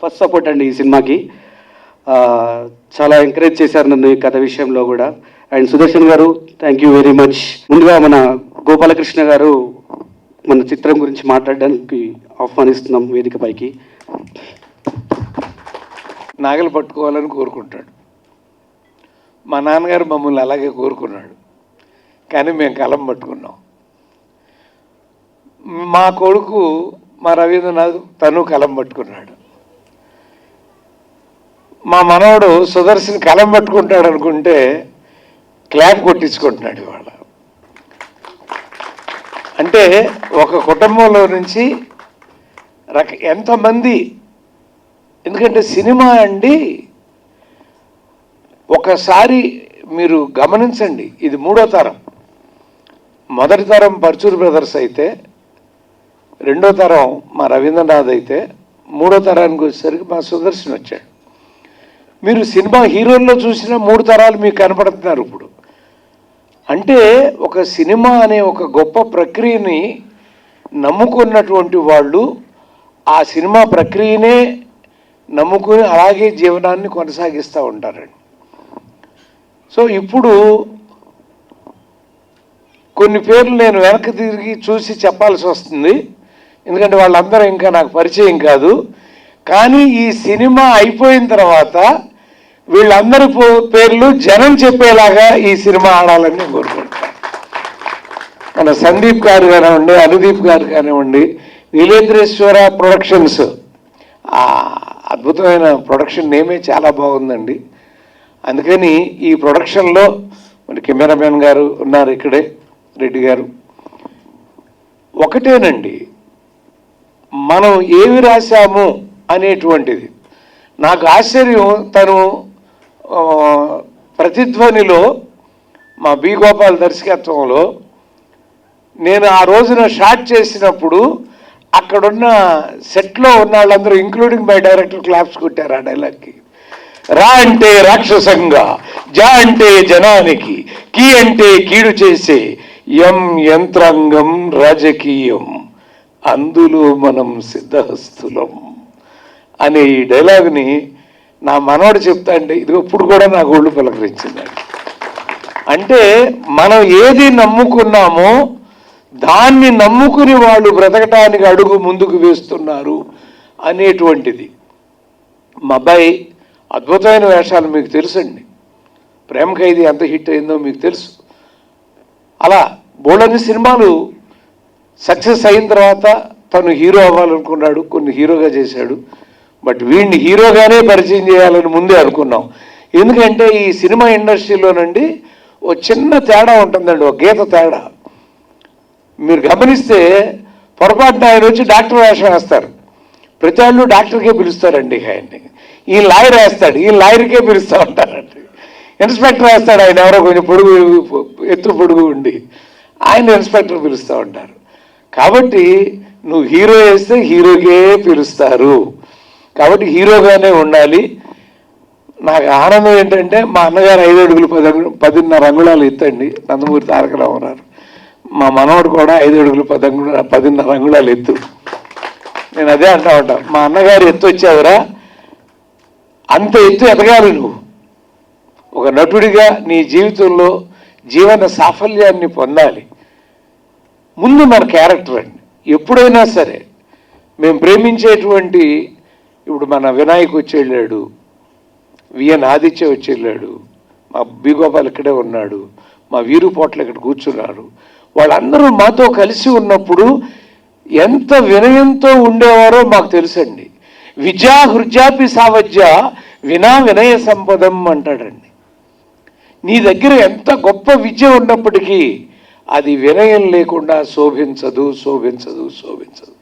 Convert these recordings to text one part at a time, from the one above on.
First support అండి ఈ సినిమాకి. చాలా ఎంకరేజ్ చేశారు నన్ను ఈ కథ విషయంలో కూడా. అండ్ సుదర్శన్ గారు థ్యాంక్ యూ వెరీ మచ్. ముందుగా మన గోపాలకృష్ణ గారు మన చిత్రం గురించి మాట్లాడడానికి ఆహ్వానిస్తున్నాం వేదిక పైకి. నాగలు పట్టుకోవాలని కోరుకుంటాడు. మా నాన్నగారు మమ్మల్ని అలాగే కోరుకున్నాడు, కానీ మేము కలం పట్టుకున్నాం. మా కొడుకు మా రవీంద్రనాథ్ తను కలం పట్టుకున్నాడు. మా మనవడు సుదర్శన్ కలం పట్టుకుంటాడు అనుకుంటే క్లాప్ కొట్టించుకుంటున్నాడు ఇవాళ. అంటే ఒక కుటుంబంలో నుంచి ఎంతమంది, ఎందుకంటే సినిమా అండి ఒకసారి మీరు గమనించండి, ఇది మూడో తరం. మొదటి తరం పర్చూర్ బ్రదర్స్ అయితే, రెండో తరం మా రవీంద్రనాథ్ అయితే, మూడో తరానికి వచ్చేసరికి మా సుదర్శన్ వచ్చాడు. మీరు సినిమా హీరోల్లో చూసిన మూడు తరాలు మీకు కనపడుతున్నారు ఇప్పుడు. అంటే ఒక సినిమా అనే ఒక గొప్ప ప్రక్రియని నమ్ముకున్నటువంటి వాళ్ళు ఆ సినిమా ప్రక్రియనే నమ్ముకుని అలాగే జీవనాన్ని కొనసాగిస్తూ ఉంటారండి. సో ఇప్పుడు కొన్ని పేర్లు నేను వెనక్కి తిరిగి చూసి చెప్పాల్సి వస్తుంది, ఎందుకంటే వాళ్ళందరూ ఇంకా నాకు పరిచయం కాదు. కానీ ఈ సినిమా అయిపోయిన తర్వాత వీళ్ళందరి పేర్లు జనం చెప్పేలాగా ఈ సినిమా ఆడాలని నేను కోరుకుంటాను. మన సందీప్ గారు కానివ్వండి, అనుదీప్ గారు కానివ్వండి, నీలేంద్రేశ్వర ప్రొడక్షన్స్, అద్భుతమైన ప్రొడక్షన్ నేమే చాలా బాగుందండి. అందుకని ఈ ప్రొడక్షన్లో మన కెమెరామెన్ గారు ఉన్నారు ఇక్కడే, రెడ్డి గారు. ఒకటేనండి, మనం ఏమి రాశాము అనేటువంటిది. నాకు ఆశ్చర్యం, తను ప్రతిధ్వనిలో మా బి గోపాల్ దర్శకత్వంలో నేను ఆ రోజున షాట్ చేసినప్పుడు అక్కడున్న సెట్లో ఉన్న వాళ్ళందరూ ఇంక్లూడింగ్ మై డైరెక్టర్ క్లాప్స్ కొట్టారు ఆ డైలాగ్కి. రా అంటే రాక్షసంగా, జా అంటే జనానికి, కీ అంటే కీడు చేసే యంత్రాంగం రాజకీయం, అందులో మనం సిద్ధహస్తులం అనే ఈ డైలాగ్ని నా మనవడు చెప్తా అంటే ఇది ఇప్పుడు కూడా నాకు ఒళ్ళు పలకరించిందండి. అంటే మనం ఏది నమ్ముకున్నామో దాన్ని నమ్ముకుని వాళ్ళు బ్రతకటానికి అడుగు ముందుకు వేస్తున్నారు అనేటువంటిది. మా అబ్బాయి అద్భుతమైన వేషాలు మీకు తెలుసండి. ప్రేమ ఖైదీ ఎంత హిట్ అయిందో మీకు తెలుసు. అలా బోల్డని సినిమాలు సక్సెస్ అయిన తర్వాత తను హీరో అవ్వాలనుకున్నాడు, కొన్ని హీరోగా చేశాడు. బట్ వీడిని హీరోగానే పరిచయం చేయాలని ముందే అనుకున్నాం. ఎందుకంటే ఈ సినిమా ఇండస్ట్రీలోనండి ఓ చిన్న తేడా ఉంటుందండి, ఒక గీత తేడా. మీరు గమనిస్తే పొరపాటున ఆయన వచ్చి డాక్టర్ వేషం వేస్తారు, ప్రతి వాళ్ళు డాక్టర్కే పిలుస్తారండి. ఆయన్ని ఈ లాయర్ వేస్తాడు, ఈ లాయర్కే పిలుస్తూ ఉంటారండి. ఇన్స్పెక్టర్ వేస్తాడు, ఆయన ఎవరో కొంచెం పొడుగు ఎత్తు పొడుగు ఉండి, ఆయన ఇన్స్పెక్టర్ పిలుస్తూ ఉంటారు. కాబట్టి నువ్వు హీరో వేస్తే హీరోకే పిలుస్తారు, కాబట్టి హీరోగానే ఉండాలి. నాకు ఆనందం ఏంటంటే మా అన్నగారు 5 అడుగులు 10.5 అంగుళాలు ఎత్తండి, నందమూరి తారక రామారావు. మా మనవడు కూడా 5 అడుగులు 10.5 అంగుళాలు ఎత్తు. నేను అదే అంటా ఉంటా, మా అన్నగారు ఎత్తు వచ్చావురా, అంత ఎత్తు ఎదగాలి నువ్వు. ఒక నటుడిగా నీ జీవితంలో జీవన సాఫల్యాన్ని పొందాలి. ముందు మన క్యారెక్టర్ అండి. ఎప్పుడైనా సరే మేము ప్రేమించేటువంటి, ఇప్పుడు మన వినాయక్ వచ్చి వెళ్ళాడు, విఎన్ ఆదిత్య వచ్చి వెళ్ళాడు, మా బి గోపాల్ ఇక్కడే ఉన్నాడు, మా వీరు పోట్ల ఇక్కడ కూర్చున్నారు. వాళ్ళందరూ మాతో కలిసి ఉన్నప్పుడు ఎంత వినయంతో ఉండేవారో మాకు తెలుసండి. విద్యా హృద్యాపి సావజ్య వినా వినయ సంపదం అంటాడండి. నీ దగ్గర ఎంత గొప్ప విద్య ఉన్నప్పటికీ అది వినయం లేకుండా శోభించదు, శోభించదు, శోభించదు.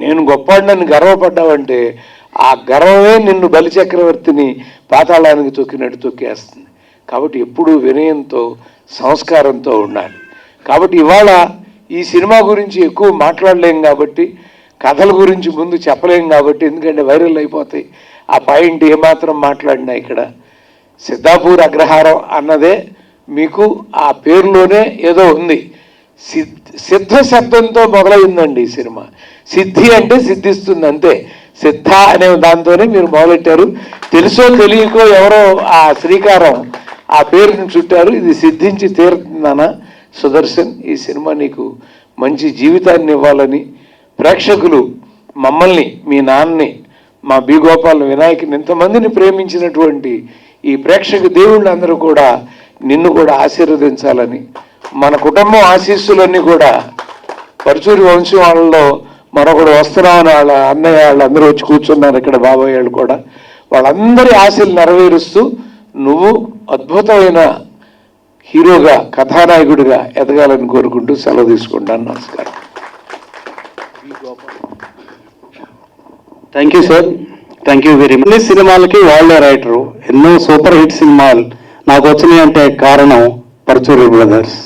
నేను గొప్పవాడిని గర్వపడ్డావంటే ఆ గర్వమే నిన్ను బలిచక్రవర్తిని పాతాళానికి తొక్కినట్టు తొక్కేస్తుంది. కాబట్టి ఎప్పుడూ వినయంతో సంస్కారంతో ఉండాలి. కాబట్టి ఇవాళ ఈ సినిమా గురించి ఎక్కువ మాట్లాడలేం కాబట్టి, కథల గురించి ముందు చెప్పలేం కాబట్టి, ఎందుకంటే వైరల్ అయిపోతాయి. ఆ పాయింట్ ఏమాత్రం మాట్లాడినా ఇక్కడ సిద్ధాపూర్ అగ్రహారం అన్నదే మీకు ఆ పేరులోనే ఏదో ఉంది. సిద్ధ శబ్దంతో మొదలైందండి ఈ సినిమా. సిద్ధి అంటే సిద్ధిస్తుంది అంతే. సిద్ధ అనే దాంతోనే మీరు మొదలెట్టారు. తెలుసో తెలియకో ఎవరో ఆ శ్రీకారం ఆ పేరుని చుట్టారు. ఇది సిద్ధించి తీరుతుందన్న సుదర్శన్. ఈ సినిమా నీకు మంచి జీవితాన్ని ఇవ్వాలని ప్రేక్షకులు మమ్మల్ని, మీ నాన్నని, మా బి గోపాల్ వినాయకుని ఇంతమందిని ప్రేమించినటువంటి ఈ ప్రేక్షక దేవుళ్ళందరూ కూడా నిన్ను కూడా ఆశీర్వదించాలని, మన కుటుంబం ఆశీస్సులన్నీ కూడా పరుచూరి వంశం వాళ్ళలో మరొకడు వస్తున్నామని వాళ్ళ అన్నయ్య వాళ్ళందరూ వచ్చి కూర్చున్నారు ఇక్కడ, బాబాయ్ వాళ్ళు కూడా. వాళ్ళందరి ఆశలు నెరవేరుస్తూ నువ్వు అద్భుతమైన హీరోగా, కథానాయకుడిగా ఎదగాలని కోరుకుంటూ సెలవు తీసుకుంటాను. నమస్కారం. Thank you sir, thank you very much. సినిమాలకి వాళ్ళే రైటరు. ఎన్నో సూపర్ హిట్ సినిమాలు నాకు వచ్చినాయి అంటే కారణం పరుచూరి బ్రదర్స్.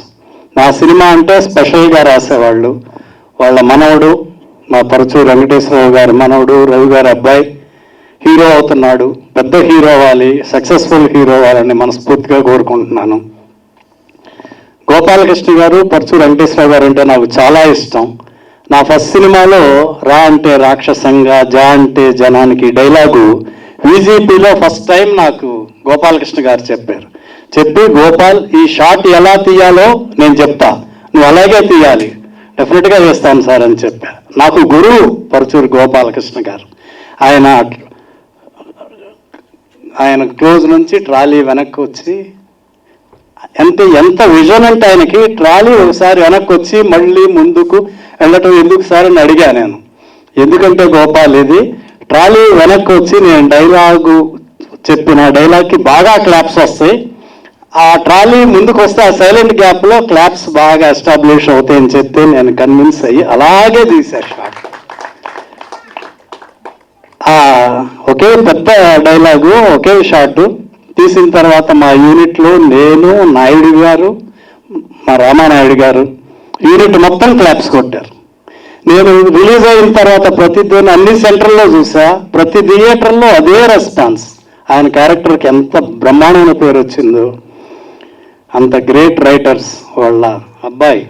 నా సినిమా అంటే స్పెషల్గా రాసేవాళ్ళు. వాళ్ళ మనవడు, మా పరుచూరి వెంకటేశ్వరరావు గారి మనవడు, రవి గారి అబ్బాయి హీరో అవుతున్నాడు. పెద్ద హీరో అవ్వాలి, సక్సెస్ఫుల్ హీరో అవ్వాలని మనస్ఫూర్తిగా కోరుకుంటున్నాను. గోపాలకృష్ణ గారు, పరుచూరి వెంకటేశ్వరరావు గారు అంటే నాకు చాలా ఇష్టం. నా ఫస్ట్ సినిమాలో రా అంటే రాక్షసంగా, జా అంటే జనానికి డైలాగు విజిపిలో ఫస్ట్ టైం నాకు గోపాలకృష్ణ గారు చెప్పారు. చెప్పి, గోపాల్ ఈ షాట్ ఎలా తీయాలో నేను చెప్తా, నువ్వు అలాగే తీయాలి, డెఫినెట్గా చేస్తాను సార్ అని చెప్పా. నాకు గురువు పరుచూరి గోపాలకృష్ణ గారు. ఆయన క్లోజ్ నుంచి ట్రాలీ వెనక్కి వచ్చి, ఎంత విజన్ అంటే ఆయనకి, ట్రాలీ ఒకసారి వెనక్కి వచ్చి మళ్ళీ ముందుకు వెళ్ళటం ఎందుకు సార్ అని అడిగా నేను. ఎందుకంటే గోపాల్, ఇది ట్రాలీ వెనక్కి వచ్చి నేను డైలాగు చెప్పిన డైలాగ్కి బాగా క్లాప్స్ వస్తాయి, ఆ ట్రాలీ ముందుకు వస్తే ఆ సైలెంట్ గ్యాప్లో క్లాప్స్ బాగా ఎస్టాబ్లిష్ అవుతాయని చెప్తే నేను కన్విన్స్ అయ్యి అలాగే తీసా షాట్. ఒకే పెద్ద డైలాగు, ఒకే షాట్ తీసిన తర్వాత మా యూనిట్లో నేను, నాయుడు గారు, మా రామానాయుడు గారు యూనిట్ మొత్తం క్లాప్స్ కొట్టారు. నేను రిలీజ్ అయిన తర్వాత అన్ని సెంటర్లో చూసా, ప్రతి థియేటర్లో అదే రెస్పాన్స్. ఆయన క్యారెక్టర్కి ఎంత బ్రహ్మాండమైన పేరు వచ్చిందో. అంత గ్రేట్ రైటర్స్. వాళ్ళ అబ్బాయి,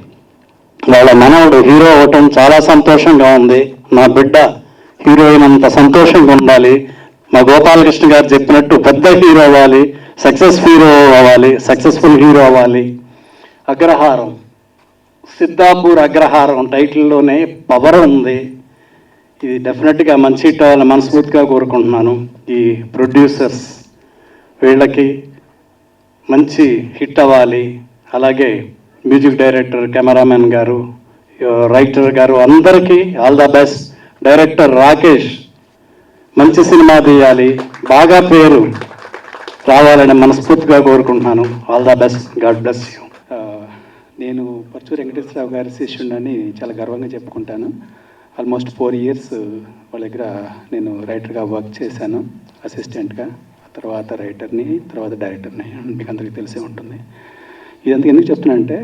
వాళ్ళ మనవడు హీరో అవ్వటం చాలా సంతోషంగా ఉంది. నా బిడ్డ హీరోయిన్ అంత సంతోషంగా ఉండాలి. మా గోపాలకృష్ణ గారు చెప్పినట్టు పెద్ద హీరో అవ్వాలి, సక్సెస్ఫుల్ హీరో అవ్వాలి. అగ్రహారం, సిద్ధాపూర్ అగ్రహారం టైటిల్లోనే పవర్ ఉంది. ఇది డెఫినెట్గా మంచి హిట్ అవ్వాలని మనస్ఫూర్తిగా కోరుకుంటున్నాను. ఈ ప్రొడ్యూసర్స్ వీళ్ళకి మంచి హిట్ అవ్వాలి. అలాగే మ్యూజిక్ డైరెక్టర్, కెమెరామెన్ గారు, రైటర్ గారు అందరికీ all the best. Director Rakesh మంచి సినిమా తీయాలి, బాగా పేరు రావాలని మనస్ఫూర్తిగా కోరుకుంటున్నాను. All the best, God bless you. నేను పరుచూరి వెంకటేశ్వరరావు గారి శిష్యుడని చాలా గర్వంగా చెప్పుకుంటాను. ఆల్మోస్ట్ 4 years వాళ్ళ దగ్గర నేను రైటర్గా వర్క్ చేశాను, అసిస్టెంట్గా, తర్వాత రైటర్ని, తర్వాత డైరెక్టర్ని. మీకు అందరికీ తెలిసే ఉంటుంది. ఇదంతా ఎందుకు చెప్తున్నానంటే,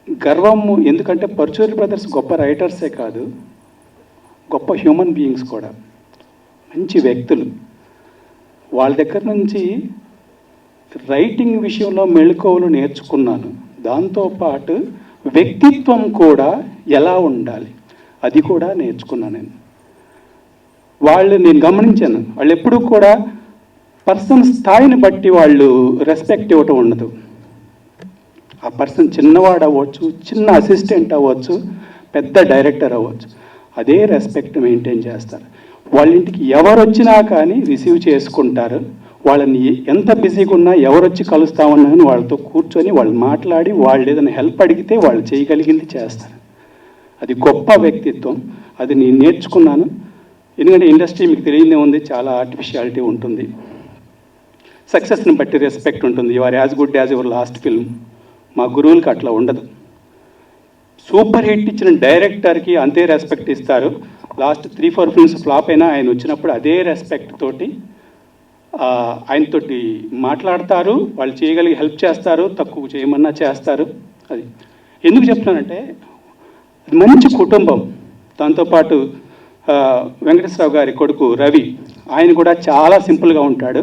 గర్వము ఎందుకంటే పరుచూరి బ్రదర్స్ గొప్ప రైటర్సే కాదు, గొప్ప హ్యూమన్ బీయింగ్స్ కూడా, మంచి వ్యక్తులు. వాళ్ళ దగ్గర నుంచి రైటింగ్ విషయంలో మెళకువలు నేర్చుకున్నాను. దాంతోపాటు వ్యక్తిత్వం కూడా ఎలా ఉండాలి అది కూడా నేర్చుకున్నాను నేను. నేను గమనించాను, వాళ్ళు ఎప్పుడూ కూడా పర్సన్ స్థాయిని బట్టి వాళ్ళు రెస్పెక్ట్ ఇవ్వటం ఉండదు. ఆ పర్సన్ చిన్నవాడు అవ్వచ్చు, చిన్న అసిస్టెంట్ అవ్వచ్చు, పెద్ద డైరెక్టర్ అవ్వచ్చు, అదే రెస్పెక్ట్ మెయింటైన్ చేస్తారు. వాళ్ళ ఇంటికి ఎవరు వచ్చినా కానీ రిసీవ్ చేసుకుంటారు. వాళ్ళని ఎంత బిజీగా ఉన్నా ఎవరొచ్చి కలుస్తామన్నా కానీ వాళ్ళతో కూర్చొని వాళ్ళు మాట్లాడి, వాళ్ళు ఏదైనా హెల్ప్ అడిగితే వాళ్ళు చేయగలిగింది చేస్తారు. అది గొప్ప వ్యక్తిత్వం. అది నేను నేర్చుకున్నాను. ఎందుకంటే ఇండస్ట్రీ మీకు తెలియదే ఉంది, చాలా ఆర్టిఫిషియాలిటీ ఉంటుంది. సక్సెస్ని బట్టి రెస్పెక్ట్ ఉంటుంది. You are as good as your last film. మా గురువులకి అట్లా ఉండదు. సూపర్ హిట్ ఇచ్చిన డైరెక్టర్కి అంతే రెస్పెక్ట్ ఇస్తారు. లాస్ట్ 3-4 ఫిల్మ్స్ ఫ్లాప్ అయినా ఆయన వచ్చినప్పుడు అదే రెస్పెక్ట్ తోటి ఆయనతోటి మాట్లాడతారు. వాళ్ళు చేయగలిగి హెల్ప్ చేస్తారు, తక్కువ చేయమన్నా చేస్తారు. అది ఎందుకు చెప్తున్నానంటే, అది మంచి కుటుంబం. దాంతోపాటు వెంకటేశ్వరరావు గారి కొడుకు రవి, ఆయన కూడా చాలా సింపుల్గా ఉంటాడు.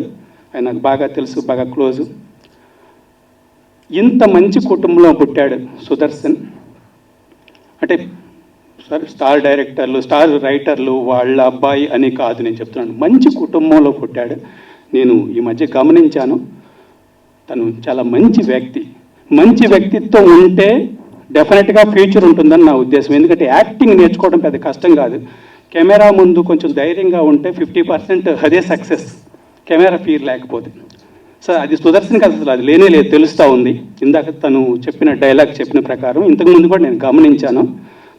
ఆయన నాకు బాగా తెలుసు, బాగా క్లోజు. ఇంత మంచి కుటుంబంలో పుట్టాడు సుదర్శన్. అంటే స్టార్ డైరెక్టర్లు, స్టార్ రైటర్లు వాళ్ళ అబ్బాయి అని కాదు నేను చెప్తున్నాను. మంచి కుటుంబంలో పుట్టాడు. నేను ఈ మధ్య గమనించాను, తను చాలా మంచి వ్యక్తి. మంచి వ్యక్తిత్వం ఉంటే డెఫినెట్గా ఫ్యూచర్ ఉంటుందని నా ఉద్దేశం. ఎందుకంటే యాక్టింగ్ నేర్చుకోవడం పెద్ద కష్టం కాదు. కెమెరా ముందు కొంచెం ధైర్యంగా ఉంటే 50% అదే సక్సెస్, కెమెరా ఫీర్ లేకపోతే. సో అది సుదర్శన్కి అసలు అది లేనే లేదు, తెలుస్తూ ఉంది. ఇందాక తను చెప్పిన డైలాగ్ చెప్పిన ప్రకారం ఇంతకుముందు కూడా నేను గమనించాను.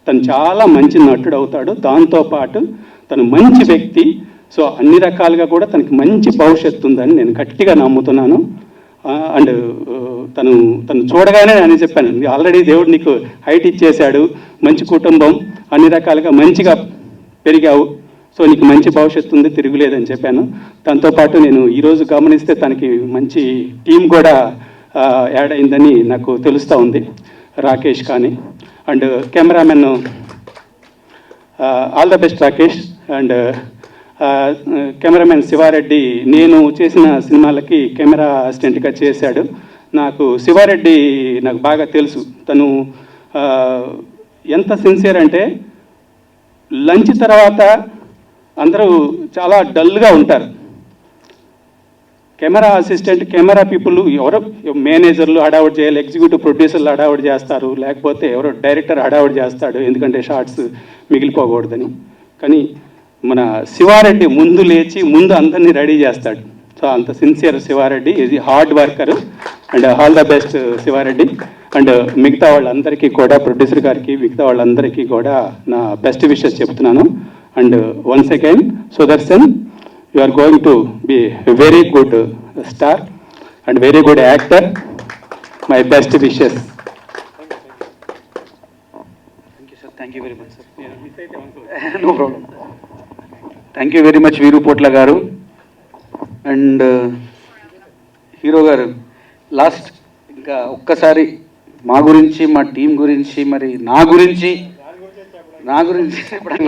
తను చాలా మంచి నటుడు అవుతాడు. దాంతోపాటు తను మంచి వ్యక్తి. సో అన్ని రకాలుగా కూడా తనకి మంచి భవిష్యత్తు ఉందని నేను గట్టిగా నమ్ముతున్నాను. అండ్ తను చూడగానే నేను చెప్పాను, ఆల్రెడీ దేవుడు నీకు హైట్ ఇచ్చేశాడు, మంచి కుటుంబం, అన్ని రకాలుగా మంచిగా పెరిగావు, సో నీకు మంచి భవిష్యత్తు ఉంది, తిరుగులేదని చెప్పాను. దాంతోపాటు నేను ఈరోజు గమనిస్తే తనకి మంచి టీం కూడా యాడ్ అయిందని నాకు తెలుస్తూ ఉంది. రాకేష్ కానీ and cameraman, all the best Rakesh. And cameraman Siva Reddy నేను చేసిన సినిమాలకి కెమెరా అసిస్టెంట్గా చేశాడు. నాకు శివారెడ్డి నాకు బాగా తెలుసు. తను ఎంత సిన్సియర్ అంటే లంచ్ తర్వాత అందరూ చాలా డల్గా ఉంటారు. కెమెరా అసిస్టెంట్, కెమెరా పీపుల్ ఎవరో మేనేజర్లు హడావుడి చేయాలి, ఎగ్జిక్యూటివ్ ప్రొడ్యూసర్లు హడావుడి చేస్తారు, లేకపోతే ఎవరో డైరెక్టర్ హడావుడి చేస్తాడు ఎందుకంటే షార్ట్స్ మిగిలిపోకూడదని. కానీ మన శివారెడ్డి ముందు లేచి ముందు అందరినీ రెడీ చేస్తాడు. సో అంత సిన్సియర్ శివారెడ్డి, ఇది hard worker. And all the best Siva Reddy. And మిగతా వాళ్ళందరికీ కూడా, ప్రొడ్యూసర్ గారికి, మిగతా వాళ్ళందరికీ కూడా నా బెస్ట్ విషెస్ చెప్తున్నాను. And once again Sudarshan, you are going to be very good star and very good actor. My best wishes. Thank you very much sir. No problem. Thank you very much Veeru Potla గారు. And hero గారు, last ఇంకా ఒక్కసారి మా గురించి, మా team గురించి, మరి నా గురించి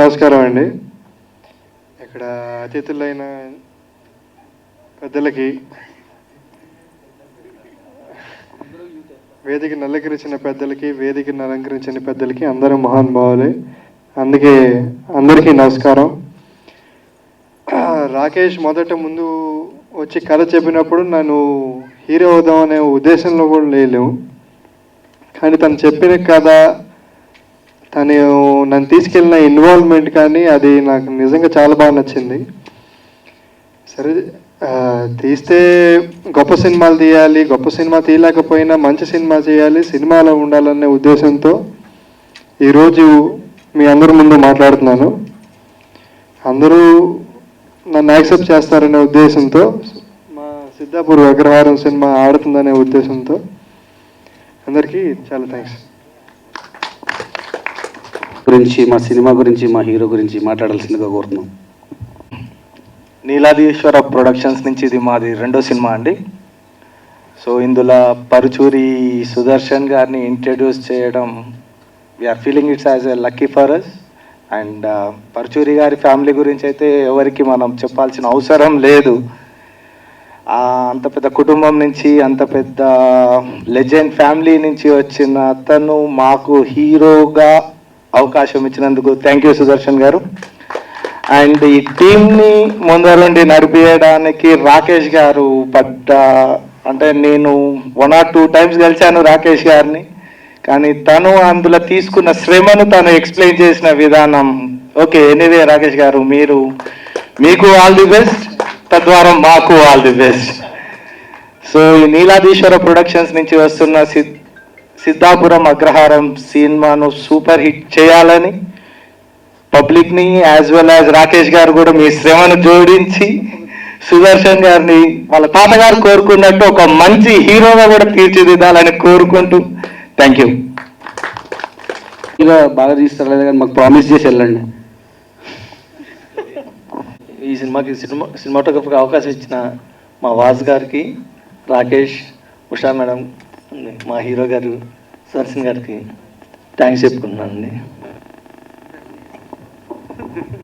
నమస్కారం అండి. ఇక్కడ అతిథులైన పెద్దలకి, వేదికను అలంకరించిన పెద్దలకి, వేదికను అలంకరించిన పెద్దలకి అందరూ మహానుభావులే, అందుకే అందరికీ నమస్కారం. రాకేష్ మొదట ముందు వచ్చి కథ చెప్పినప్పుడు నన్ను హీరో అవుదాం అనే ఉద్దేశంలో కూడా లేలేము. కానీ తను చెప్పిన కథ, తను నన్ను తీసుకెళ్ళిన ఇన్వాల్వ్మెంట్ కానీ అది నాకు నిజంగా చాలా బాగా నచ్చింది. సరే, తీస్తే గొప్ప సినిమాలు తీయాలి, గొప్ప సినిమా తీయలేకపోయినా మంచి సినిమా చేయాలి, సినిమాలో ఉండాలనే ఉద్దేశంతో ఈరోజు మీ అందరి ముందు మాట్లాడుతున్నాను. అందరూ నన్ను యాక్సెప్ట్ చేస్తారనే ఉద్దేశంతో, మా సిద్ధాపూర్ అగ్రహారం సినిమా ఆడుతుందనే ఉద్దేశంతో అందరికీ చాలా థ్యాంక్స్. గురించి, మా సినిమా గురించి, మా హీరో గురించి మాట్లాడాల్సిందిగా కోరుతున్నాం. నీలాదీశ్వర ప్రొడక్షన్స్ నుంచి ఇది మాది రెండో సినిమా అండి. సో ఇందులో పరుచూరి సుదర్శన్ గారిని ఇంట్రడ్యూస్ చేయడం, we are feeling it's as a lucky for us. And Paruchuri గారి ఫ్యామిలీ గురించి అయితే ఎవరికి మనం చెప్పాల్సిన అవసరం లేదు. అంత పెద్ద కుటుంబం నుంచి, అంత పెద్ద లెజెండ్ ఫ్యామిలీ నుంచి వచ్చిన అతను మాకు హీరోగా అవకాశం ఇచ్చినందుకు థ్యాంక్ యూ సుదర్శన్ గారు. అండ్ ఈ టీంని ముందరుండి నడిపించడానికి రాకేష్ గారు అంటే నేను 1 or 2 times కలిశాను రాకేష్ గారిని. కానీ తను అందులో తీసుకున్న శ్రమను తను ఎక్స్ప్లెయిన్ చేసిన విధానం, ఓకే ఎనీవే రాకేష్ గారు, మీకు ఆల్ ది బెస్ట్, తద్వారా మాకు ఆల్ ది బెస్ట్. సో ఈ నీలాదీశ్వర ప్రొడక్షన్స్ నుంచి వస్తున్న సిద్ధాపురం అగ్రహారం సినిమాను సూపర్ హిట్ చేయాలని పబ్లిక్ని యాజ్ వెల్ యాజ్ రాకేష్ గారు కూడా మీ శ్రమను జోడించి సుదర్శన్ గారిని వాళ్ళ తాతగారు కోరుకున్నట్టు ఒక మంచి హీరోగా కూడా తీర్చిదిద్దాలని కోరుకుంటూ థ్యాంక్ యూ. ఇక బాగా తీస్తారు కానీ మాకు ప్రామిస్ చేసి వెళ్ళండి. ఈ సినిమాకి సినిమాటోగ్రఫీకి అవకాశం ఇచ్చిన మా వాజ్ గారికి, రాకేష్, ఉషా మేడం, మా హీరో గారు సుదర్శన్ గారికి థ్యాంక్స్ చెప్పుకుంటున్నానండి.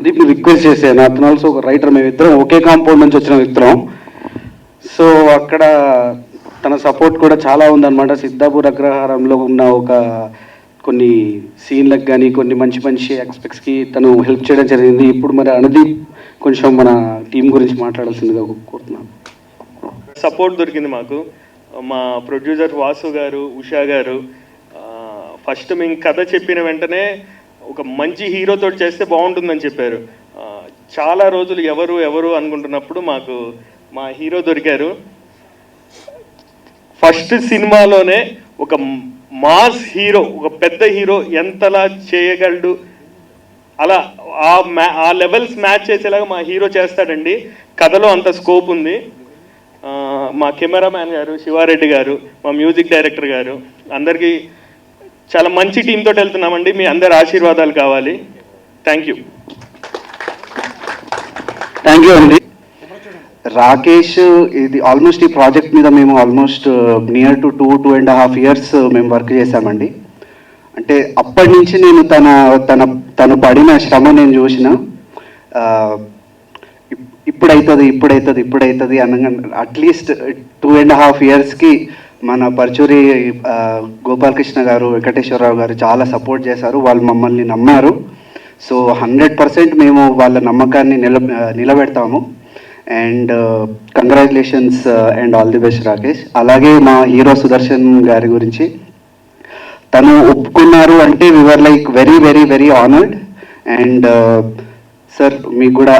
దీన్ని రిక్వెస్ట్ చేశాను, అతను ఆల్సో ఒక రైటర్, మేమిద్దరం ఒకే కాంపౌండ్ నుంచి వచ్చిన వ్యక్తులం. సో అక్కడ తన సపోర్ట్ కూడా చాలా ఉందన్నమాట. సిద్ధాపూర్ అగ్రహారంలో ఉన్న ఒక కొన్ని సీన్లకు కానీ కొన్ని మంచి మంచి ఆస్పెక్ట్స్కి తను హెల్ప్ చేయడం జరిగింది. ఇప్పుడు మరి అనుదీప్ కొంచెం మన టీం గురించి మాట్లాడాల్సిందిగా కోరుతున్నాను. సపోర్ట్ దొరికింది మాకు. మా ప్రొడ్యూసర్ వాసు గారు, ఉషా గారు ఫస్ట్ మేము కథ చెప్పిన వెంటనే ఒక మంచి హీరోతో చేస్తే బాగుంటుందని చెప్పారు. చాలా రోజులు ఎవరు ఎవరు అనుకుంటున్నప్పుడు మాకు మా హీరో దొరికారు. ఫస్ట్ సినిమాలోనే ఒక మాస్ హీరో, ఒక పెద్ద హీరో ఎంతలా చేయగలడు, అలా ఆ లెవెల్స్ మ్యాచ్ చేసేలాగా మా హీరో చేస్తాడండి. కథలో అంత స్కోప్ ఉంది. మా కెమెరామ్యాన్ గారు శివారెడ్డి గారు, మా మ్యూజిక్ డైరెక్టర్ గారు, అందరికీ చాలా మంచి టీంతో వెళ్తున్నామండి. మీ అందరి ఆశీర్వాదాలు కావాలి. Thank you. థ్యాంక్ యూ అండి. రాకేష్, ఇది ఆల్మోస్ట్ ఈ ప్రాజెక్ట్ మీద మేము ఆల్మోస్ట్ నియర్ టు 2.5 years మేము వర్క్ చేశామండి. అంటే అప్పటి నుంచి నేను తను పడిన శ్రమ నేను చూసిన. ఇప్పుడైతుంది అనగా అట్లీస్ట్ 2.5 yearsకి మన పరచూరి గోపాలకృష్ణ గారు, వెంకటేశ్వరరావు గారు చాలా సపోర్ట్ చేశారు. వాళ్ళు మమ్మల్ని నమ్మారు. సో 100% మేము వాళ్ళ నమ్మకాన్ని నిలబెడతాము. And congratulations and all the best Rakesh. అలాగే మా హీరో సుదర్శన్ గారి గురించి తను ఒప్పుకున్నారు అంటే we are like very very very honoured. And sir మీకు కూడా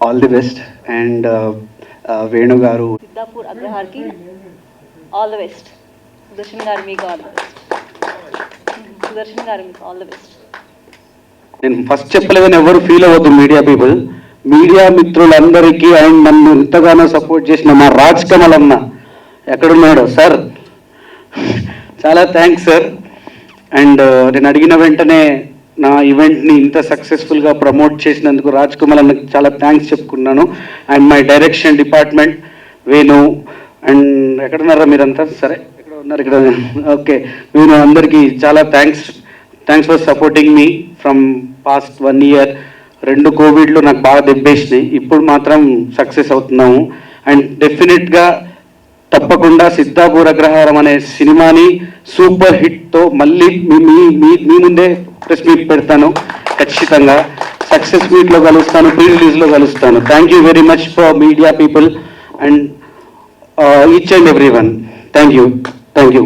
all the best. And Venu గారు, సిద్ధాపూర్ అగ్రహార్కి ఆల్ ద బెస్ట్. సుదర్శన్ గారు మీకు ఆల్ ద బెస్ట్. సుదర్శన్ గారు మీకు ఆల్ ద బెస్ట్. నేను ఫస్ట్ చెప్పలేదని ఎవరు ఫీల్ అవ్వద్దు. మీడియా పీపుల్, మీడియా మిత్రులందరికీ అండ్ నన్ను ఎంతగానో సపోర్ట్ చేసిన మా రాజ్ కమల్ అన్న ఎక్కడున్నాడు సార్, చాలా థ్యాంక్స్ సార్. అండ్ నేను అడిగిన వెంటనే నా ఈవెంట్ని ఇంత సక్సెస్ఫుల్గా ప్రమోట్ చేసినందుకు రాజ్ కమల్ అన్నకి చాలా థ్యాంక్స్ చెప్పుకున్నాను. And my direction department Venu, and ఎక్కడున్నారా మీరంతా? సరే, ఎక్కడ ఉన్నారు? ఇక్కడ. ఓకే, వేణు అందరికీ చాలా thanks for supporting me from past 1 year. 2 కోవిడ్లు నాకు బాగా దెబ్బేసినాయి. ఇప్పుడు మాత్రం సక్సెస్ అవుతున్నాము. అండ్ డెఫినెట్గా తప్పకుండా సిద్ధాపూర్ అగ్రహారం అనే సినిమాని సూపర్ హిట్తో మళ్ళీ మీ ముందే ప్రెస్ మీట్ పెడతాను. ఖచ్చితంగా సక్సెస్ మీట్లో కలుస్తాను, ప్రీ రిలీజ్లో కలుస్తాను. Thank you very much for media people and each and every one. Thank you.